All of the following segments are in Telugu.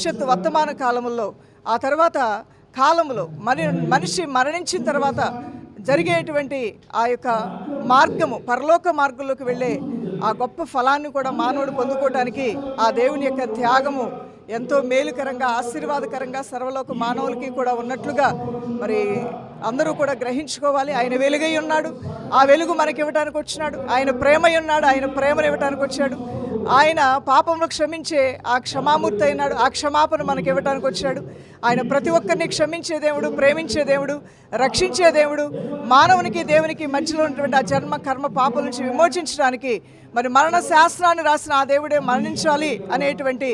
భవిష్యత్తు వర్తమాన కాలములో ఆ తర్వాత కాలంలో మనిషి మరణించిన తర్వాత జరిగేటువంటి ఆ యొక్క మార్గము పరలోక మార్గంలోకి వెళ్ళే ఆ గొప్ప ఫలాన్ని కూడా మానవుడు పొందుకోవడానికి ఆ దేవుని యొక్క త్యాగము ఎంతో మేలుకరంగా ఆశీర్వాదకరంగా సర్వలోక మానవులకి కూడా ఉన్నట్లుగా మరి అందరూ కూడా గ్రహించుకోవాలి. ఆయన వెలుగై ఉన్నాడు, ఆ వెలుగు మనకి ఇవ్వడానికి వచ్చినాడు. ఆయన ప్రేమై ఉన్నాడు, ఆయన ప్రేమను ఇవ్వడానికి వచ్చాడు. ఆయన పాపములు క్షమించే ఆ క్షమామూర్తి అయినాడు, ఆ క్షమాపణ మనకి ఇవ్వడానికి వచ్చాడు. ఆయన ప్రతి ఒక్కరిని క్షమించే దేవుడు, ప్రేమించే దేవుడు, రక్షించే దేవుడు. మానవునికి దేవునికి మధ్యలో ఉన్నటువంటి ఆ జన్మ కర్మ పాపల నుంచి విమోచించడానికి మరి మరణ శాస్త్రాన్ని రాసిన ఆ దేవుడే మరణించాలి అనేటువంటి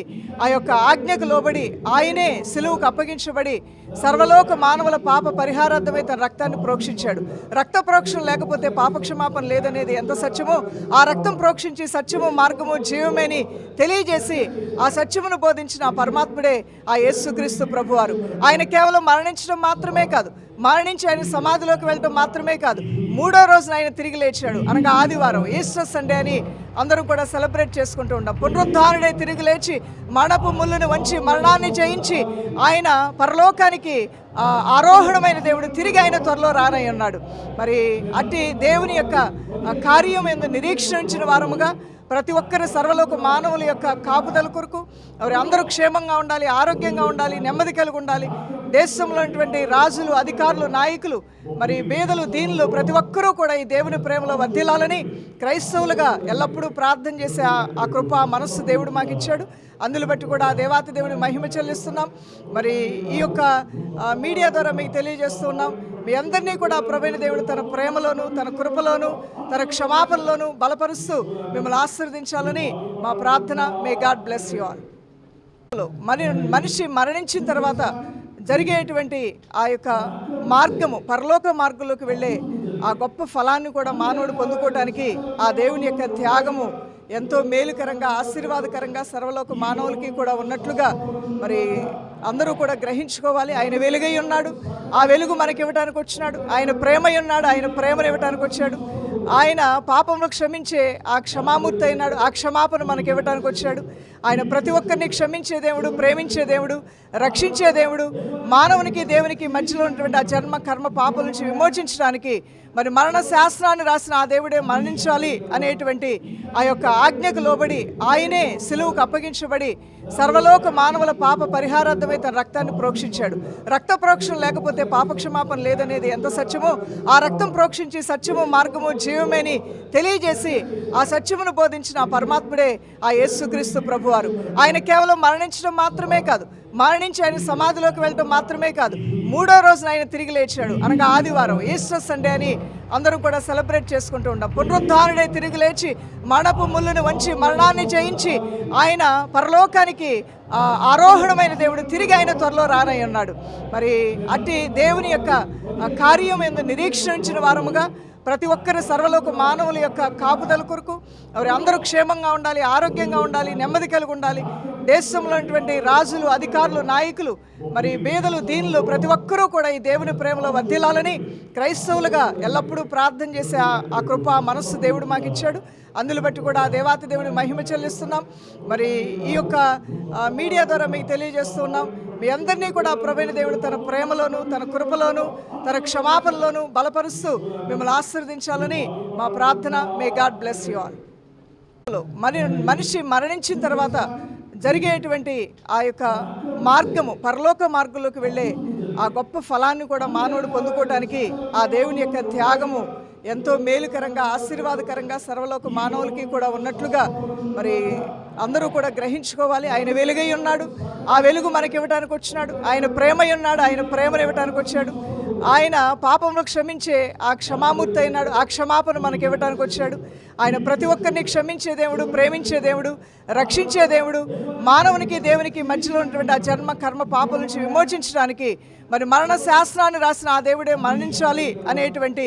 ఆ యొక్క ఆజ్ఞకు లోబడి ఆయనే సిలువుకు అప్పగించబడి సర్వలోక మానవుల పాప పరిహారార్థమై తన రక్తాన్ని ప్రోక్షించాడు. రక్త ప్రోక్షణ లేకపోతే పాపక్షమాపణ లేదనేది ఎంత సత్యమో, ఆ రక్తం ప్రోక్షించి సత్యము మార్గము జీవమేని తెలియజేసి ఆ సత్యమును బోధించిన ఆ పరమాత్ముడే ఆ యేసుక్రీస్తు ప్రభువారు. ఆయన కేవలం మరణించడం మాత్రమే కాదు, మరణించి ఆయన సమాధిలోకి వెళ్ళడం మాత్రమే కాదు, మూడో రోజున ఆయన తిరిగి లేచాడు. అనగా ఆదివారం, ఈస్టర్ సండే అని అందరూ కూడా సెలబ్రేట్ చేసుకుంటూ ఉంటాం. పునరుద్ధారుడే తిరిగి లేచి మరణపు ముళ్ళును వంచి మరణాన్ని జయించి ఆయన పరలోకానికి ఆరోహణమైన దేవుడు తిరిగి ఆయన త్వరలో రానై ఉన్నాడు. మరి అట్టి దేవుని యొక్క కార్యం ఎందు నిరీక్షించిన వారముగా ప్రతి ఒక్కరి సర్వలోక మానవుల యొక్క కాపుదల కొరకు వారి అందరూ క్షేమంగా ఉండాలి, ఆరోగ్యంగా ఉండాలి, నెమ్మది కలిగి ఉండాలి. దేశంలో ఉన్నటువంటి రాజులు, అధికారులు, నాయకులు, మరి పేదలు, దీనులు ప్రతి ఒక్కరూ కూడా ఈ దేవుని ప్రేమలో వర్ధిల్లాలని క్రైస్తవులుగా ఎల్లప్పుడూ ప్రార్థన చేసే ఆ కృప మనస్సు దేవుడు మాకు ఇచ్చాడు. అందులో బట్టి కూడా ఆ దేవాతి దేవుని మహిమ చెల్లిస్తున్నాం. మరి ఈ యొక్క మీడియా ద్వారా మీకు తెలియజేస్తూ ఉన్నాం. మీ అందరినీ కూడా ప్రభువైన దేవుడు తన ప్రేమలోను, తన కృపలోను, తన క్షమాపణలోను బలపరుస్తూ మిమ్మల్ని ఆశీర్వదించాలని మా ప్రార్థన. May God bless you all. మనిషి మరణించిన తర్వాత జరిగేటువంటి ఆ యొక్క మార్గము పరలోక మార్గంలోకి వెళ్ళే ఆ గొప్ప ఫలాన్ని కూడా మానవుడు పొందుకోవడానికి ఆ దేవుని యొక్క త్యాగము ఎంతో మేలుకరంగా ఆశీర్వాదకరంగా సర్వలోక మానవులకి కూడా ఉన్నట్లుగా మరి అందరూ కూడా గ్రహించుకోవాలి. ఆయన వెలుగై ఉన్నాడు, ఆ వెలుగు మనకి ఇవ్వడానికి వచ్చినాడు. ఆయన ప్రేమై ఉన్నాడు, ఆయన ప్రేమను ఇవ్వడానికి వచ్చాడు. ఆయన పాపములు క్షమించే ఆ క్షమామూర్తి అయినాడు, ఆ క్షమాపణ మనకి ఇవ్వడానికి వచ్చాడు. ఆయన ప్రతి ఒక్కరిని క్షమించే దేవుడు, ప్రేమించే దేవుడు, రక్షించే దేవుడు. మానవునికి దేవునికి మధ్యలో ఉన్నటువంటి ఆ జన్మ కర్మ పాపల నుంచి విమోచించడానికి మరి మరణ శాస్త్రాన్ని రాసిన ఆ దేవుడే మరణించాలి అనేటువంటి ఆ యొక్క ఆజ్ఞకు లోబడి ఆయనే సిలువుకు అప్పగించబడి సర్వలోక మానవుల పాప పరిహారార్థమై తన రక్తాన్ని ప్రోక్షించాడు. రక్త ప్రోక్షణ లేకపోతే పాపక్షమాపణ లేదనేది ఎంత సత్యమో, ఆ రక్తం ప్రోక్షించి సత్యము మార్గము జీవమేని తెలియజేసి ఆ సత్యమును బోధించిన ఆ పరమాత్ముడే ఆ యేసుక్రీస్తు ప్రభువారు. ఆయన కేవలం మరణించడం మాత్రమే కాదు, మరణించి ఆయన సమాధిలోకి వెళ్ళడం మాత్రమే కాదు, మూడో రోజున ఆయన తిరిగి లేచాడు. అనగా ఆదివారం, ఈస్టర్ సండే అని అందరూ కూడా సెలబ్రేట్ చేసుకుంటూ ఉంటాం. పునరుద్ధారుడే తిరిగి లేచి మరణపు ముళ్ళును వంచి మరణాన్ని జయించి ఆయన పరలోకానికి ఆరోహణమైన దేవుడు తిరిగి ఆయన త్వరలో రానై ఉన్నాడు. మరి అట్టి దేవుని యొక్క కార్యం ఎందు నిరీక్షించిన వారముగా ప్రతి ఒక్కరి సర్వలోక మానవుల యొక్క కాపుదల కొరకు వారి అందరూ క్షేమంగా ఉండాలి, ఆరోగ్యంగా ఉండాలి, నెమ్మది కలిగి ఉండాలి. దేశంలో ఉన్నటువంటి రాజులు, అధికారులు, నాయకులు, మరి పేదలు, దీనులు ప్రతి ఒక్కరూ కూడా ఈ దేవుని ప్రేమలో వర్ధిల్లాలని క్రైస్తవులుగా ఎల్లప్పుడూ ప్రార్థన చేసే ఆ కృప మనస్సు దేవుడు మాకు ఇచ్చాడు. అందులో బట్టి కూడా ఆ దేవాతి దేవుని మహిమ చెల్లిస్తున్నాం. మరి ఈ యొక్క మీడియా ద్వారా మీకు తెలియజేస్తూ ఉన్నాం. మీ అందరినీ కూడా ప్రభువైన దేవుడు తన ప్రేమలోను, తన కృపలోను, తన క్షమాపణలోను బలపరుస్తూ మిమ్మల్ని ఆశీర్వదించాలని మా ప్రార్థన. May God bless you all. మనిషి మరణించిన తర్వాత జరిగేటువంటి ఆ యొక్క మార్గము పరలోక మార్గంలోకి వెళ్ళే ఆ గొప్ప ఫలాన్ని కూడా మానవుడు పొందుకోవడానికి ఆ దేవుని యొక్క త్యాగము ఎంతో మేలుకరంగా ఆశీర్వాదకరంగా సర్వలోక మానవులకి కూడా ఉన్నట్లుగా మరి అందరూ కూడా గ్రహించుకోవాలి. ఆయన వెలుగై ఉన్నాడు, ఆ వెలుగు మనకి ఇవ్వడానికి వచ్చినాడు. ఆయన ప్రేమై ఉన్నాడు, ఆయన ప్రేమను ఇవ్వడానికి వచ్చాడు. ఆయన పాపములు క్షమించే ఆ క్షమామూర్తి అయినాడు, ఆ క్షమాపణ మనకి ఇవ్వడానికి వచ్చాడు. ఆయన ప్రతి ఒక్కరిని క్షమించే దేవుడు, ప్రేమించే దేవుడు, రక్షించే దేవుడు. మానవునికి దేవునికి మధ్యలో ఉన్నటువంటి ఆ జన్మ కర్మ పాపల నుంచి విమోచించడానికి మరి మరణ శాస్త్రాన్ని రాసిన ఆ దేవుడే మరణించాలి అనేటువంటి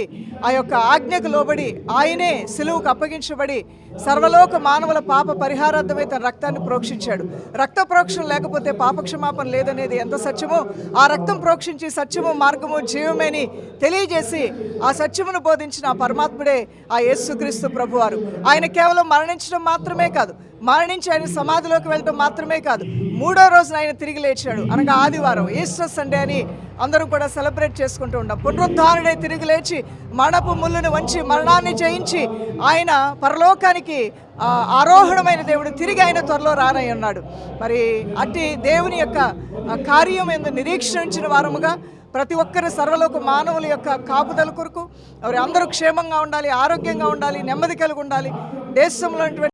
ఆ యొక్క ఆజ్ఞకు లోబడి ఆయనే సిలువుకు అప్పగించబడి సర్వలోక మానవుల పాప పరిహారార్థమై తన రక్తాన్ని ప్రోక్షించాడు. రక్త ప్రోక్షణ లేకపోతే పాపక్షమాపణ లేదనేది ఎంత సత్యమో, ఆ రక్తం ప్రోక్షించి సత్యము మార్గము జీవమేని తెలియజేసి ఆ సత్యమును బోధించిన ఆ పరమాత్ముడే ఆ యేసుక్రీస్తు ప్రభువారు. ఆయన కేవలం మరణించడం మాత్రమే కాదు, మరణించి ఆయన సమాధిలోకి వెళ్ళడం మాత్రమే కాదు, మూడో రోజున ఆయన తిరిగి లేచాడు, అనగా ఆదివారం, ఈస్టర్ సండే అని అందరూ కూడా సెలబ్రేట్ చేసుకుంటూ ఉంటాం. పునరుద్ధారుడే తిరిగి లేచి మరణపు ముళ్ళును వంచి మరణాన్ని జయించి ఆయన పరలోకానికి ఆరోహణమైన దేవుడు, తిరిగి ఆయన త్వరలో రానై ఉన్నాడు. మరి అట్టి దేవుని యొక్క కార్యం ఎందు నిరీక్షించిన వారముగా ప్రతి ఒక్కరి సర్వలోక మానవుల యొక్క కాపుదల కొరకు వారి అందరూ క్షేమంగా ఉండాలి, ఆరోగ్యంగా ఉండాలి, నెమ్మది కలిగి ఉండాలి. దేశంలో